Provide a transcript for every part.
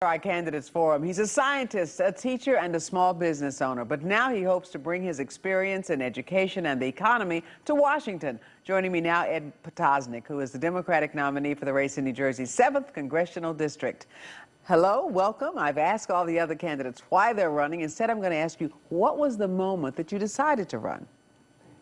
Our candidates forum. He's a scientist, a teacher, and a small business owner. But now he hopes to bring his experience in education and the economy to Washington. Joining me now, Ed Potosnak, who is the Democratic nominee for the race in New Jersey's 7th Congressional District. Hello, welcome. I've asked all the other candidates why they're running. Instead, I'm going to ask you, what was the moment that you decided to run?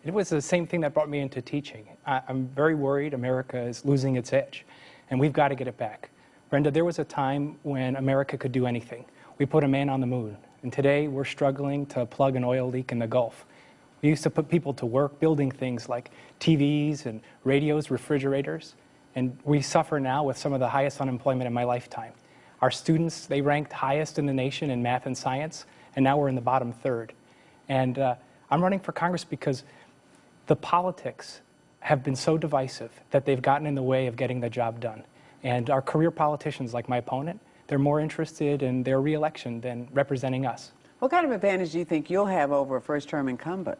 It was the same thing that brought me into teaching. I'm very worried America is losing its edge, and we've got to get it back. Brenda, there was a time when America could do anything. We put a man on the moon, and today we're struggling to plug an oil leak in the Gulf. We used to put people to work building things like TVs and radios, refrigerators, and we suffer now with some of the highest unemployment in my lifetime. Our students, they ranked highest in the nation in math and science, and now we're in the bottom third. And I'm running for Congress because the politics have been so divisive that they've gotten in the way of getting the job done. And our career politicians, like my opponent, they're more interested in their re-election than representing us. What kind of advantage do you think you'll have over a first-term incumbent?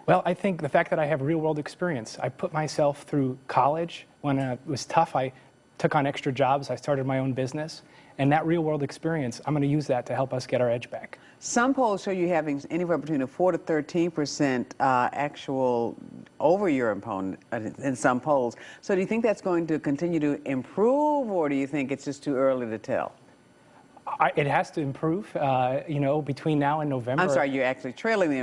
Well, I think the fact that I have real-world experience. I put myself through college. When it was tough, I took on extra jobs. I started my own business. And that real-world experience, I'm going to use that to help us get our edge back. Some polls show you having anywhere between a 4 to 13% actual over your opponent in some polls. So do you think that's going to continue to improve, or do you think it's just too early to tell? It has to improve, you know, between now and November. I'm sorry, you're actually trailing the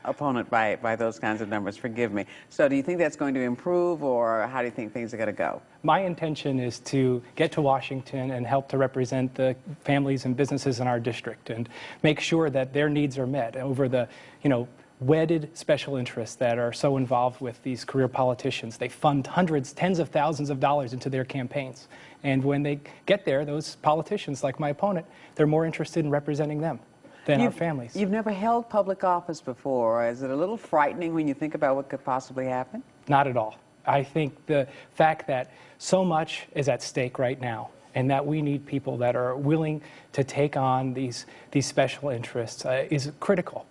opponent by those kinds of numbers. Forgive me. So do you think that's going to improve, or how do you think things are going to go? My intention is to get to Washington and help to represent the families and businesses in our district and make sure that their needs are met over the, you know, wedded special interests that are so involved with these career politicians. They fund hundreds, tens of thousands of dollars into their campaigns. And when they get there, those politicians, like my opponent, they're more interested in representing them than our families. You've never held public office before. Is it a little frightening when you think about what could possibly happen? Not at all. I think the fact that so much is at stake right now, and that we need people that are willing to take on these special interests is critical.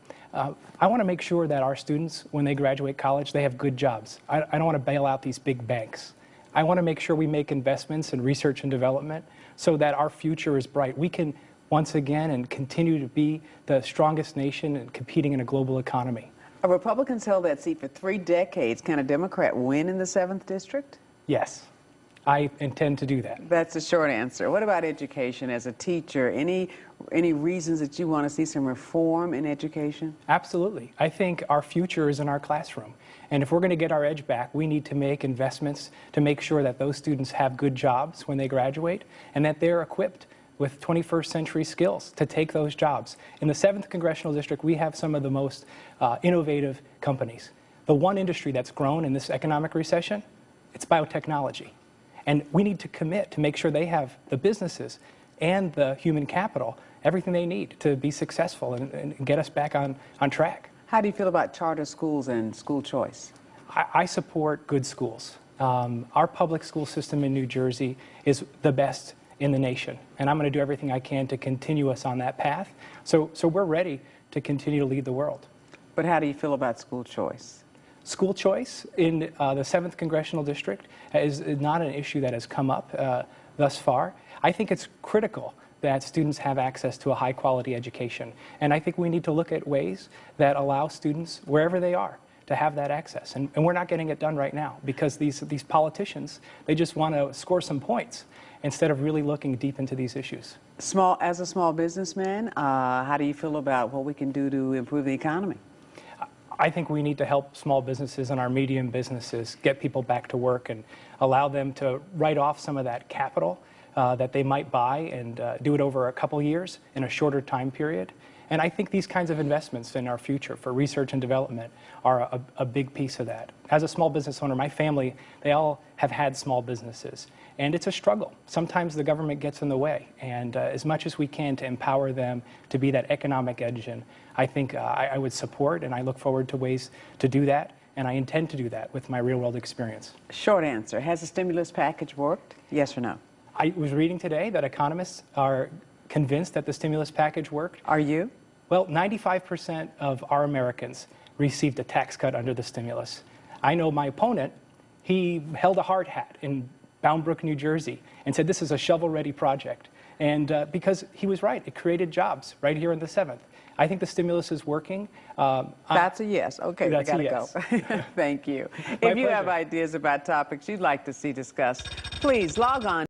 I want to make sure that our students, when they graduate college, they have good jobs. I don't want to bail out these big banks. I want to make sure we make investments in research and development so that our future is bright. We can once again and continue to be the strongest nation and competing in a global economy. A Republican's held that seat for 3 decades. Can a Democrat win in the 7th District? Yes, I intend to do that. That's a short answer. What about education as a teacher? Any reasons that you want to see some reform in education? Absolutely. I think our future is in our classroom. And if we're going to get our edge back, we need to make investments to make sure that those students have good jobs when they graduate and that they're equipped with 21st century skills to take those jobs. In the 7th Congressional District, we have some of the most innovative companies. The one industry that's grown in this economic recession, it's biotechnology. And we need to commit to make sure they have the businesses and the human capital, everything they need to be successful and get us back on track. How do you feel about charter schools and school choice? I support good schools. Our public school system in New Jersey is the best in the nation, and I'm going to do everything I can to continue us on that path. So we're ready to continue to lead the world. But how do you feel about school choice? School choice in the 7th Congressional District is not an issue that has come up thus far. I think it's critical that students have access to a high-quality education. And I think we need to look at ways that allow students, wherever they are, to have that access. And we're not getting it done right now because these politicians, they just want to score some points instead of really looking deep into these issues. As a small businessman, how do you feel about what we can do to improve the economy? I think we need to help small businesses and our medium businesses get people back to work and allow them to write off some of that capital that they might buy and do it over a couple years in a shorter time period. And I think these kinds of investments in our future for research and development are a big piece of that. As a small business owner, my family, they all have had small businesses. And it's a struggle. Sometimes the government gets in the way. And as much as we can to empower them to be that economic engine, I think I would support, and I look forward to ways to do that. And I intend to do that with my real-world experience. Short answer. Has the stimulus package worked? Yes or no? I was reading today that economists are convinced that the stimulus package worked. Are you? Well, 95% of our Americans received a tax cut under the stimulus. I know my opponent, he held a hard hat in Bound Brook, New Jersey, and said this is a shovel-ready project. And because he was right, it created jobs right here in the 7th. I think the stimulus is working. That's a yes. Okay, that's we a gotta yes. go. Thank you. My If you have pleasure. ideas about topics you'd like to see discussed, please log on